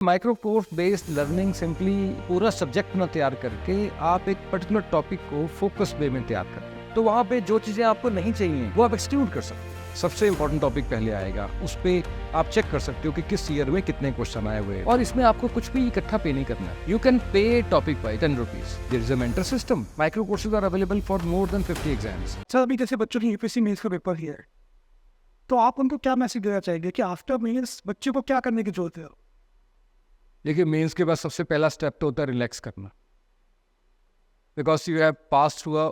Micro course based learning simply पूरा subject ना तैयार करके आप एक पर्टिकुलर टॉपिक को फोकस वे में तैयार करते हैं, तो वहाँ पे जो चीज़ें आपको नहीं चाहिए वो आप एक्सक्लूड कर सकते हैं। सबसे इंपॉर्टेंट टॉपिक पहले आएगा, उस पर आप चेक कर सकते हो कि किस ईयर में कितने क्वेश्चन आए हुए हैं, और इसमें आपको कुछ भी इकट्ठा पे नहीं करना है। You can pay topic by 10 rupees. There is a mentor system. Micro courses are available for more than 50 exams. Sir अभी जैसे बच्चों की यूपीएससी मेंस का पेपर ही है, तो आप उनको क्या मैसेज देना चाहेंगे कि आफ्टर मेंस बच्चे को क्या करने की जरूरत है? देखिए, मेंस के बाद सबसे पहला स्टेप तो होता है रिलैक्स करना, because you have pass through a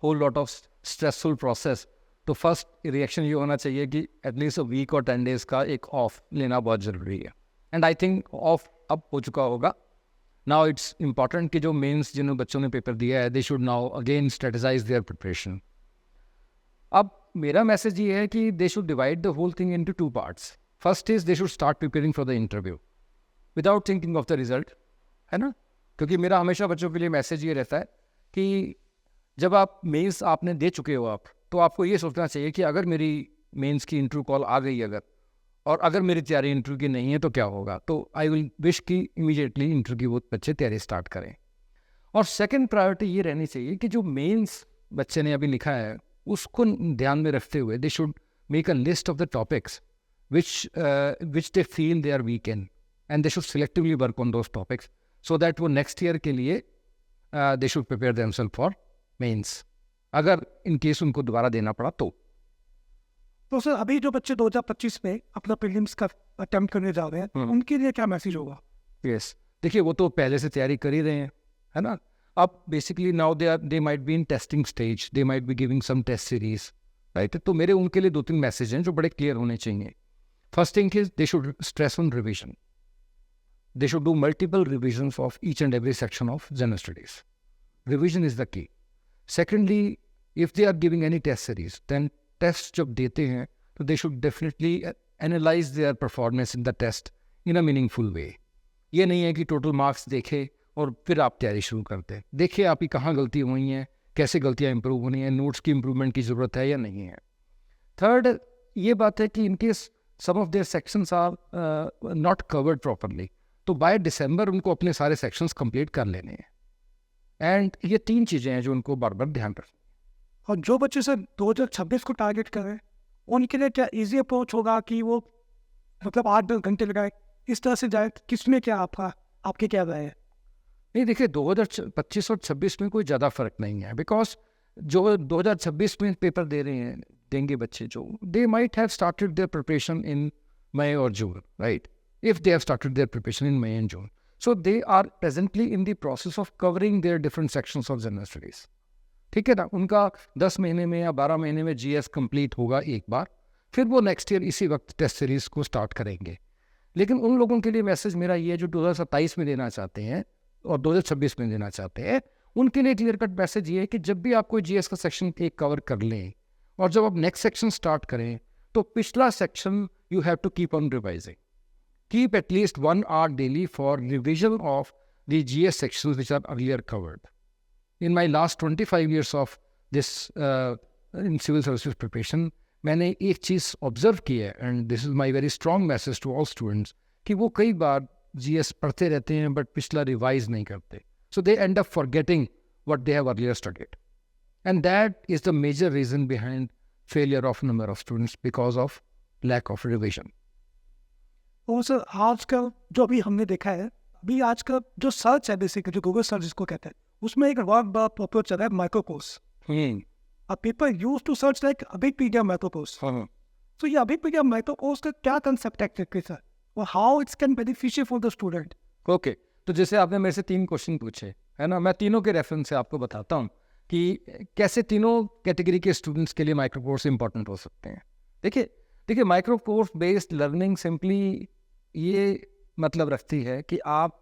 whole lot of stressful process. तो फर्स्ट रिएक्शन ये होना चाहिए कि एटलीस्ट वीक और 10 डेज का एक ऑफ लेना बहुत ज़रूरी है। एंड आई थिंक ऑफ अब हो चुका होगा। नाउ इट्स इम्पॉर्टेंट कि जो मेंस जिन बच्चों ने पेपर दिया है, they should now again strategize their preparation. अब मेरा मैसेज ये है कि they should divide the whole thing into 2 parts. First is they should start preparing for the interview without thinking of the result, है ना। क्योंकि मेरा हमेशा बच्चों के लिए मैसेज ये रहता है कि जब आप मेंस आपने दे चुके हो आप, तो आपको ये सोचना चाहिए कि अगर मेरी मेंस की इंटरव्यू कॉल आ गई अगर मेरी तैयारी इंटरव्यू की नहीं है तो क्या होगा। तो आई विल विश कि इमीडिएटली इंटरव्यू की वो बच्चे तैयारी स्टार्ट करें। और सेकंड प्रायोरिटी ये रहनी चाहिए कि जो मेंस बच्चे ने अभी लिखा है उसको ध्यान में रखते हुए they should make a list of the topics which they feel they are weak in, and they should selectively work on those topics so that वो नेक्स्ट ईयर के लिए they should prepare themselves for mains, अगर in case उनको दोबारा देना पड़ा तो sir अभी जो बच्चे 2025 में अपना प्रीलिम्स का अटेम्प्ट करने जा रहे हैं, उनके लिए क्या मैसेज होगा? यस, देखिए वो तो पहले से तैयारी कर ही रहे हैं, है ना। अब basically now they might be in testing stage, they might be giving some test series, right. तो मेरे उनके लिए 2-3 मैसेज हैं जो बड़े क्लियर होने चाहिए। First thing is they should stress on revision. They should do multiple revisions of each and every section of general studies. Revision is the key. Secondly, if they are giving any test series, then tests जब देते हैं तो they should definitely analyze their performance in the test in a meaningful way. ये नहीं है कि total marks देखे और फिर आप तैयारी शुरू करते हैं। देखिए आपकी कहाँ गलती हुई हैं, कैसे गलतियाँ इंप्रूव होनी है, नोट्स की इंप्रूवमेंट की ज़रूरत है या नहीं है। थर्ड ये बात है कि in case some of their sections are not covered properly, तो बाय दिसंबर उनको अपने सारे सेक्शंस कंप्लीट कर लेने हैं। एंड ये 3 चीज़ें हैं जो उनको बार बार ध्यान रखनी। और जो बच्चे सर 2026 को टारगेट कर रहे हैं, उनके लिए क्या इजी अप्रोच होगा कि वो मतलब 8-10 घंटे लगाए, इस तरह से जाए? किसमें क्या आपके क्या राय है? नहीं, देखिए 2025 और 26 में कोई ज़्यादा फर्क नहीं है, बिकॉज जो 2026 में पेपर दे रहे हैं देंगे बच्चे, जो they might have started their preparation in May और June, right, if they have started their preparation in May and June. So they are presently in the process of covering their different sections of general studies. ठीक है ना, उनका 10 महीने में या 12 महीने में GS कंप्लीट होगा एक बार, फिर वो नेक्स्ट ईयर इसी वक्त टेस्ट सीरीज को स्टार्ट करेंगे। लेकिन उन लोगों के लिए मैसेज मेरा ये है जो 2027 में देना चाहते हैं और 2026 में देना चाहते हैं, उनके लिए क्लियर कट मैसेज ये है कि जब भी आप कोई GS का सेक्शन एक कवर कर लें और जब आप नेक्स्ट सेक्शन स्टार्ट करें तो पिछला section you have to keep on revising. Keep at least 1 hour daily for revision of the GS sections which are earlier covered. In my last 25 years of this in civil services preparation, मैंने एक चीज़ observe की है, and this is my very strong message to all students, कि वो कई बार GS पढ़ते रहते हैं बट पिछला रिवाइज नहीं करते. So they end up forgetting what they have earlier studied. And that is the major reason behind failure of number of students because of lack of revision. और सर आज का जो अभी हमने देखा है, अभी आज का जो सर्च है बेसिकली जो गूगल सर्च जिसको कहते हैं, उसमें एक बहुत बड़ा पॉपुलर चल रहा है micro course. People use to search like Abhipedia micro course. तो ये अभिपीडिया माइक्रो कोर्स का क्या कंसेप्ट है सर, और how it's can beneficial for the student? Okay, तो जैसे आपने मेरे से 3 क्वेश्चन पूछे, है ना, मैं तीनों के रेफरेंस से आपको बताता हूँ कि कैसे तीनों कैटेगरी के स्टूडेंट्स के लिए माइक्रो कोर्स इंपॉर्टेंट हो सकते हैं। देखिए micro course based learning simply ये मतलब रखती है कि आप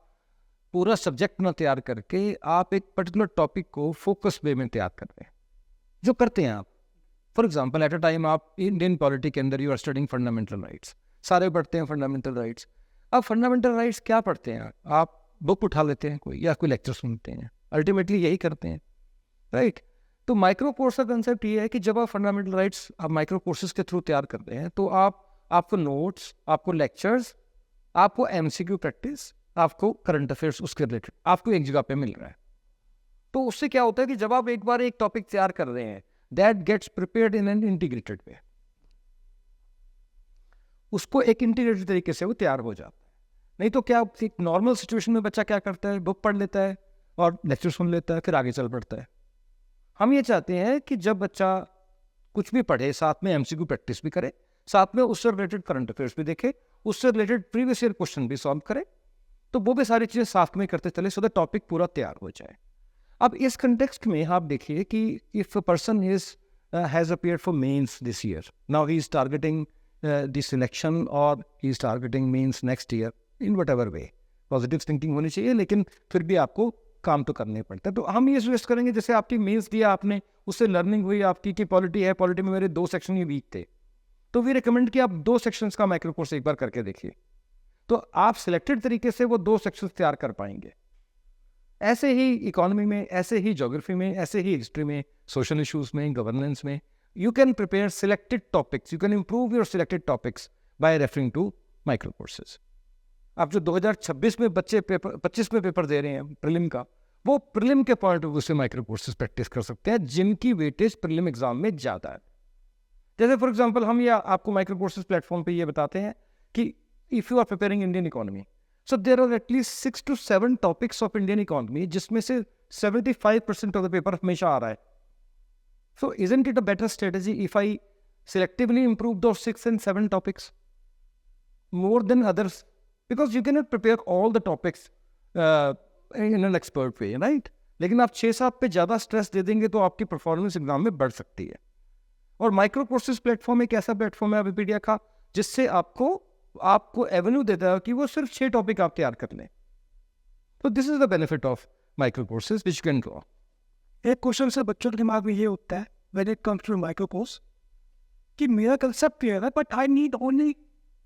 पूरा सब्जेक्ट ना तैयार करके आप एक पर्टिकुलर टॉपिक को फोकस वे में तैयार कर रहे हैं, जो करते हैं आप। For example at a time आप इंडियन पॉलिटी के अंदर you are studying fundamental rights, सारे पढ़ते हैं फंडामेंटल राइट्स। अब फंडामेंटल राइट्स क्या पढ़ते हैं आप? बुक उठा लेते हैं कोई या कोई लेक्चर सुनते हैं, अल्टीमेटली यही करते हैं, राइट। तो माइक्रो कोर्स का कंसेप्ट ये है कि जब आप फंडामेंटल राइट्स आप माइक्रो कोर्सेज के थ्रू तैयार करते हैं तो आपको नोट्स, आपको लेक्चर्स आपको एमसीक्यू प्रैक्टिस, आपको करंट अफेयर्स उसके रिलेटेड आपको एक जगह पे मिल रहा है। तो उससे क्या होता है कि जब आप एक बार एक टॉपिक तैयार कर रहे हैं, that gets prepared in an integrated way, उसको एक इंटीग्रेटेड तरीके से वो तैयार हो जाता है। नहीं तो क्या एक नॉर्मल सिचुएशन में बच्चा क्या करता है, बुक पढ़ लेता है और लेक्चर सुन लेता है, फिर आगे चल पड़ता है। हम ये चाहते हैं कि जब बच्चा कुछ भी पढ़े, साथ में एमसीक्यू प्रैक्टिस भी करे, साथ में उससे रिलेटेड करंट अफेयर्स भी देखे, उससे रिलेटेड प्रीवियस ईयर क्वेश्चन भी सॉल्व करे, तो वो भी सारी चीज़ें साथ में करते चले, सो द टॉपिक पूरा तैयार हो जाए। अब इस कंटेक्स्ट में आप देखिए कि if a person is has appeared for mains this year, now he is targeting the selection और he is targeting mains next year, in whatever way, positive thinking होनी चाहिए, लेकिन फिर भी आपको काम तो करने पड़ता है। तो हम ये सजेस्ट करेंगे, जैसे आपकी मेंस दिया आपने, उससे लर्निंग हुई आपकी कि पॉलिटी है, पॉलिटी में मेरे 2 सेक्शन ही वीक थे, तो वी रिकमेंड कि आप 2 सेक्शंस का माइक्रो कोर्स एक बार करके देखिए, तो आप सिलेक्टेड तरीके से वो 2 सेक्शंस तैयार कर पाएंगे। ऐसे ही इकोनॉमी में, ऐसे ही ज्योग्राफी में, ऐसे ही हिस्ट्री में, सोशल इश्यूज में, गवर्नेंस में, you can prepare selected topics, you can improve your selected topics by referring to micro courses. आप जो 2026 में बच्चे पेपर 25 में पेपर दे रहे हैं प्रीलिम का, वो प्रीलिम के पॉइंट ऑफ व्यू से माइक्रो कोर्सेज प्रैक्टिस कर सकते हैं, जिनकी वेटेज प्रीलिम एग्जाम में ज़्यादा है। जैसे फॉर एग्जांपल हम ये आपको माइक्रो कोर्सेज प्लेटफॉर्म पे ये बताते हैं कि if you are preparing Indian economy, so there are at least 6 to 7 topics of Indian economy, जिसमें से 75% ऑफ द पेपर हमेशा आ रहा है। सो isn't it a better strategy if I selectively improve those 6 and 7 topics more than others, because you cannot prepare all the topics in an expert way, right? लेकिन आप 6-7 पे ज़्यादा stress दे देंगे तो आपकी परफॉर्मेंस एग्जाम में बढ़ सकती है। और माइक्रो कोर्सेज प्लेटफॉर्म एक ऐसा प्लेटफॉर्म है विकिपीडिया का, जिससे आपको एवेन्यू देता है कि वो सिर्फ 6 टॉपिक आप तैयार कर लें। तो this is the benefit of micro courses which can draw. एक क्वेश्चन से बच्चों के दिमाग में ये उठता है when it comes to micro course कि मेरा कंसेप्ट क्लियर है but I need only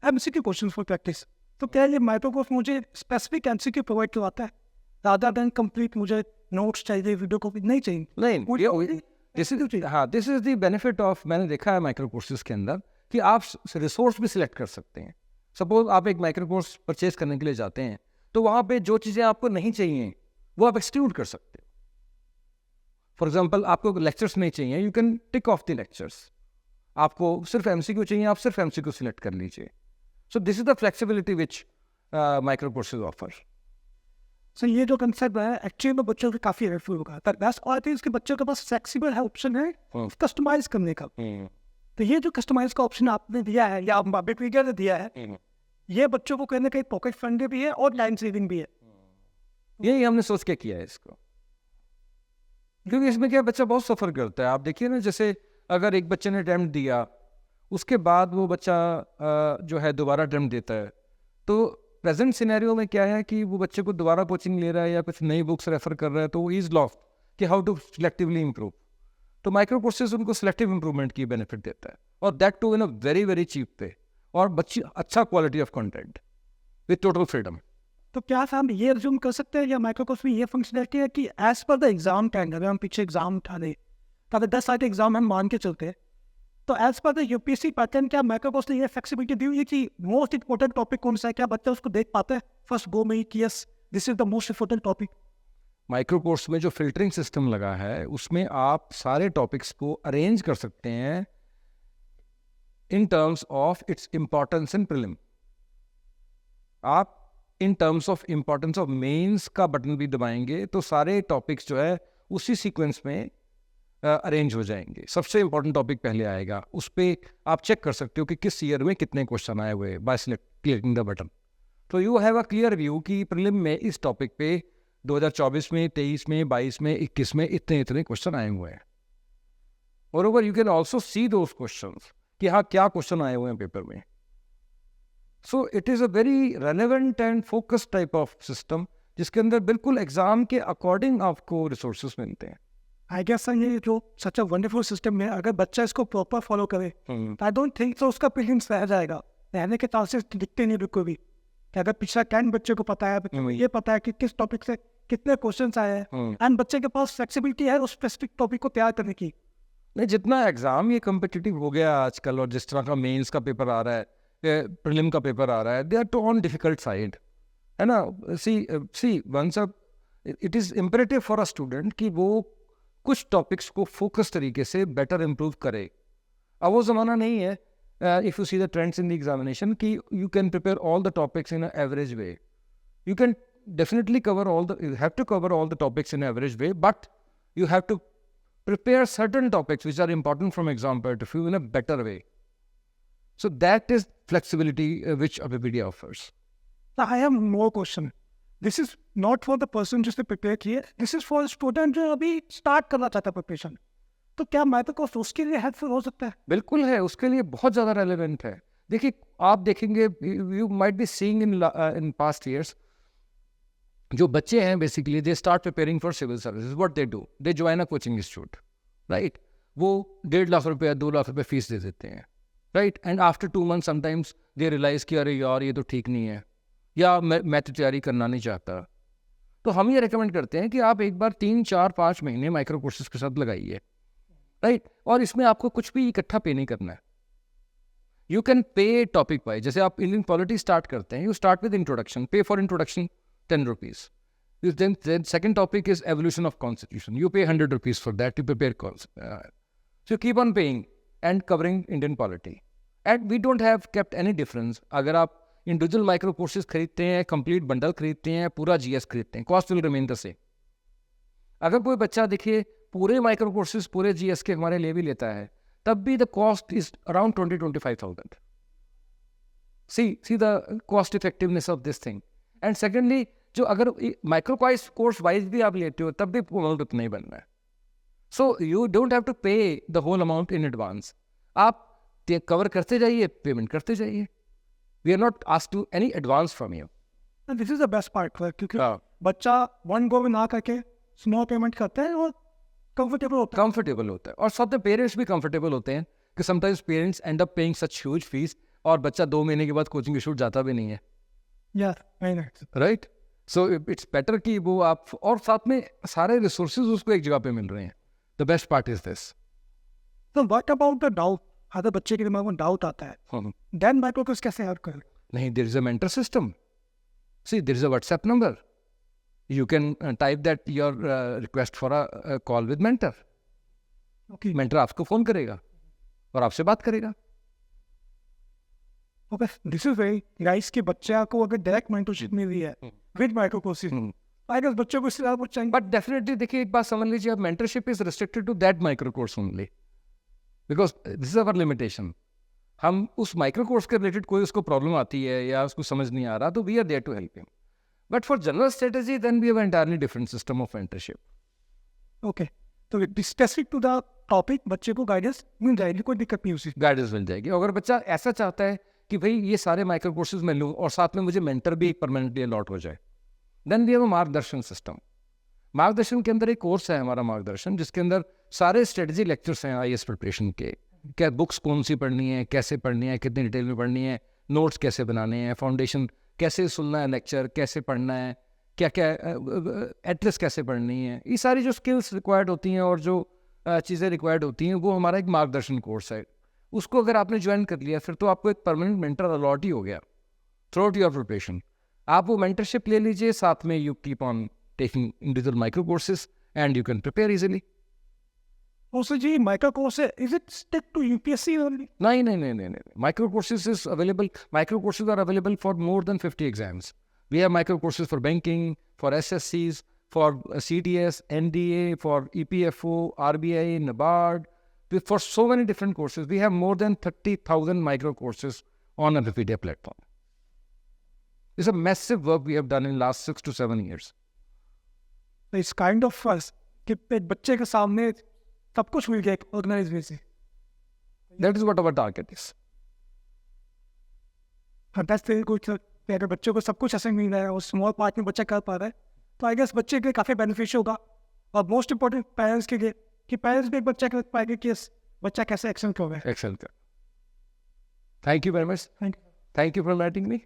MCQ questions for practice, तो क्या ये माइक्रो कोर्स मुझे स्पेसिफिक एमसीक्यू प्रोवाइड करवाता है रादर देन कंप्लीट मुझे नोट्स चाहिए, वीडियो कॉपी नहीं चाहिए? नहीं, this is the benefit of, मैंने देखा है माइक्रो कोर्सेज के अंदर कि आप रिसोर्स भी सिलेक्ट कर सकते हैं। सपोज आप एक माइक्रो कोर्स परचेज करने के लिए जाते हैं, तो वहाँ पे जो चीज़ें आपको नहीं चाहिए वो आप एक्सक्लूड कर सकते हो। फॉर एग्जाम्पल, आपको लेक्चर्स नहीं चाहिए, you can tick of the lectures. आपको सिर्फ एमसीक्यू चाहिए, आप सिर्फ एमसीक्यू सिलेक्ट कर लीजिए। So this is the flexibility which micro courses offer. So ये जो कंसेप्ट है एक्चुअली में बच्चों को काफ़ी हेल्पफुल होगा। बेस्ट और इसके बच्चों के पास फ्लेक्सिबल है, ऑप्शन है कस्टमाइज करने का। तो ये जो कस्टमाइज का ऑप्शन आपने दिया है या विकिपीडिया ने दिया है, ये बच्चों को कहने कहीं पॉकेट फ्रेंडली भी है और लाइन सेविंग भी है। यही हमने सोच के किया है इसको, क्योंकि इसमें क्या बच्चा बहुत सफ़र करता है। आप देखिए ना, जैसे अगर एक बच्चे ने अटैम्प्ट दिया, उसके बाद वो बच्चा जो है दोबारा अटैम्प्ट देता है, तो प्रेजेंट सिनेरियो में क्या है कि वो बच्चे को दोबारा कोचिंग ले रहा है या कुछ नई बुक्स रेफर कर रहा है, तो वो इज लॉस्ट कि हाउ टू सिलेक्टिवली इम्प्रूव। तो माइक्रो कोर्सेज उनको सिलेक्टिव इंप्रूवमेंट की बेनिफिट देता है, और that too in a very very cheap pay, और बच्ची अच्छा quality of content with total freedom. तो क्या हम ये रिज्यूम कर सकते हैं या माइक्रो कोर्स में ये फंक्शनलिटी है कि as per the exam time, अगर हम पीछे एग्जाम उठा दें तो अगर 10 साल के एग्जाम हम मान के चलते हैं, तो as per the UPSC pattern क्या माइक्रो कोर्स ने ये फ्लेक्सिबिलिटी दी हुई है कि मोस्ट इंपॉर्टेंट टॉपिक कौन सा है, क्या बच्चा उसको देख पाता है फर्स्ट गो में ही कि yes this is the most important topic? Micro course में जो फिल्टरिंग सिस्टम लगा है, उसमें आप सारे टॉपिक्स को अरेंज कर सकते हैं in terms of its importance in prelim. आप in terms of importance of mains का बटन भी दबाएंगे तो सारे टॉपिक्स जो है उसी सीक्वेंस में अरेंज हो जाएंगे। सबसे इंपॉर्टेंट टॉपिक पहले आएगा, उस पर आप चेक कर सकते हो कि किस ईयर में कितने क्वेश्चन आए हुए बाय क्लिकिंग द बटन। तो you have a clear view कि प्रीलिम में इस टॉपिक पे 2024 में, 23 में, 22 में, 21 में इतने क्वेश्चन आए हुए हैं। और over you can also see those questions कि हाँ क्या क्वेश्चन आए हुए हैं पेपर में। So it is a very relevant and focus type of system, जिसके अंदर बिल्कुल एग्जाम के अकॉर्डिंग आपको रिसोर्सेज मिलते हैं। आई गेस सर ये जो सच अ वंडरफुल सिस्टम है, अगर बच्चा इसको प्रॉपर फॉलो करे आई डोंट थिंक तो उसका प्रीलिम्स रह जाएगा। रहने के चांसेस दिखते नहीं बिल्कुल भी। कि अगर पिछला 10 बच्चे को पता है, बच्चे को ये पता है कि किस टॉपिक से कितने क्वेश्चंस आए हैं, एंड बच्चे के पास फ्लेक्सिबिलिटी है उस स्पेसिफिक टॉपिक को तैयार करने की। नहीं, जितना एग्जाम ये कम्पिटिटिव हो गया आजकल, और जिस तरह का मेंस का पेपर आ रहा है, प्रीलिम का पेपर आ रहा है, they are too on difficult side, है ना. See once a it is imperative for a student कि वो कुछ टॉपिक्स को फोकस तरीके से बेटर इम्प्रूव करे. अब वो ज़माना नहीं है, if you see the trends in the examination, कि you can prepare all the topics in a average way. You can definitely you have to cover all the topics in an average way, but you have to prepare certain topics which are important from exam point of view in a better way. So that is flexibility which ABBD offers. Now, I have more question. This is not for the person जिसने prepare किए. This is for student जो अभी start करना चाहता है preparation. तो क्या maths course उसके लिए हेल्पफुल हो सकता है? बिल्कुल है, उसके लिए बहुत ज़्यादा रेलेवेंट है. देखिए, आप देखेंगे, you might be seeing in past years, जो बच्चे हैं basically they start preparing for civil services. What they do, they join a coaching institute, right. वो 1.5 लाख रुपया 2 लाख रुपये फीस दे देते हैं, right. And after 2 months sometimes they realise कि अरे यार ये तो ठीक नहीं है, या मैं तो तैयारी करना नहीं चाहता. तो हम ये रिकमेंड करते हैं कि आप एक बार 3, 4, 5 महीने माइक्रो कोर्सेज के साथ लगाइए, राइट. और इसमें आपको कुछ भी इकट्ठा पे नहीं करना है. You can pay topic wise. जैसे आप इंडियन पॉलिटी स्टार्ट करते हैं, यू स्टार्ट विद इंट्रोडक्शन, पे for introduction 10 rupees. Then second topic is evolution of constitution. You pay 100 rupees for that to prepare so you keep on paying and covering Indian polity. And we don't have kept any difference. अगर आप individual micro courses खरीदते हैं, complete bundle खरीदते हैं, पूरा GS खरीदते हैं, cost will remain the same. अगर कोई बच्चा देखिए पूरे micro courses पूरे GS के हमारे ले भी लेता है, तब भी the cost is around 20-25,000. See the cost effectiveness of this thing. And secondly, जो अगर माइक्रो कोर्स वाइज भी आप लेते हो तब भी अमाउंट उतना ही बनना है. So you don't have to pay the whole amount in advance. आप कवर करते जाइए, पेमेंट करते जाइए. We are not asked to any advance from you. This is the best part, क्योंकि बच्चा वन गो में ना करके स्मॉल पेमेंट करता है और कंफर्टेबल होता है. और साथ में पेरेंट्स भी कंफर्टेबल होते हैं कि sometimes parents and up paying such huge fees और बच्चा 2 महीने के बाद कोचिंग इंस्टीट्यूट जाता भी नहीं है. राइट. सो इट्स बेटर कि वो आप, और साथ में सारे रिसोर्सेज उसको एक जगह पे मिल रहे हैं. The best part is this. तो व्हाट अबाउट द डाउट, अगर बच्चे के दिमाग में डाउट आता है, देन माइक्रो कोर्स कैसे हेल्प करे? नहीं, there is a mentor system. See, there is a WhatsApp number. You can type that your request for a call with mentor. Okay, mentor आपको फोन करेगा और आपसे बात करेगा. Okay, this is very nice कि बच्चा को अगर डायरेक्ट मेंटरशिप मिल रही है with micro courses, I guess बच्चों को इससे ज़्यादा कुछ चाहिए. बट डेफिनेटली देखिए, एक बात समझ लीजिए, अब mentorship is restricted to that micro course only, because this is our limitation. हम उस माइक्रो कोर्स के रिलेटेड कोई उसको प्रॉब्लम आती है या उसको समझ नहीं आ रहा, तो we are there to help him. But for general strategy then we have entirely different system of mentorship. Okay, तो स्पेसिफिक टू द टॉपिक बच्चे को गाइडेंस मिल जाएगी, कोई दिक्कत नहीं उसी. गाइडेंस मिल जाएगी. अगर बच्चा ऐसा चाहता है कि भाई ये सारे माइक्रो कोर्सेज मैं लूँ और साथ में मुझे मेंटर भी परमानेंटली अलॉट हो जाए, देन वी हैव अ मार्गदर्शन सिस्टम. मार्गदर्शन के अंदर एक कोर्स है हमारा मार्गदर्शन, जिसके अंदर सारे स्ट्रेटजी लेक्चर्स हैं IAS प्रिपरेशन के. क्या बुक्स कौन सी पढ़नी है, कैसे पढ़नी है, कितनी डिटेल में पढ़नी है, नोट्स कैसे बनाने हैं, फाउंडेशन कैसे सुनना है, लेक्चर कैसे पढ़ना है, क्या क्या एड्रेस कैसे पढ़नी है, ये सारी जो स्किल्स रिक्वायर्ड होती हैं और जो चीज़ें रिक्वायर्ड होती हैं, वो हमारा एक मार्गदर्शन कोर्स है. उसको अगर आपने ज्वाइन कर लिया, फिर तो आपको एक परमानेंट मेंटर अलॉट ही हो गया थ्रू आउट योर प्रिपरेशन. आप वो मेंटरशिप ले लीजिए, साथ में you keep on taking individual micro courses and you can prepare easily. Also, जी micro course is it stick to UPSC only? नहीं. Micro courses is available. Micro courses are available for more than 50 exams. We have micro courses for banking, for SSCs, for CDS, NDA, for EPFO, RBI, NABARD. For so many different courses, we have more than 30,000 micro courses on a Wikipedia platform. It's a massive work we have done in the last 6 to 7 years. It's kind of कि बच्चे के सामने सब कुछ मिल गया एक organise way से. That is what our target is. Fantastic. कुछ अगर बच्चों को सब कुछ ऐसे मिल रहा है और स्मॉल पार्ट में बच्चा कर पा रहा है, तो आई गेस बच्चे के लिए काफ़ी बेनिफिशियल होगा. और मोस्ट इंपॉर्टेंट पेरेंट्स के लिए कि पेरेंट्स भी एक बच्चा कर पाएंगे कि बच्चा कैसे एक्सेल कर रहा है. Excel. Thank you very much. Thank you. Thank you for inviting me.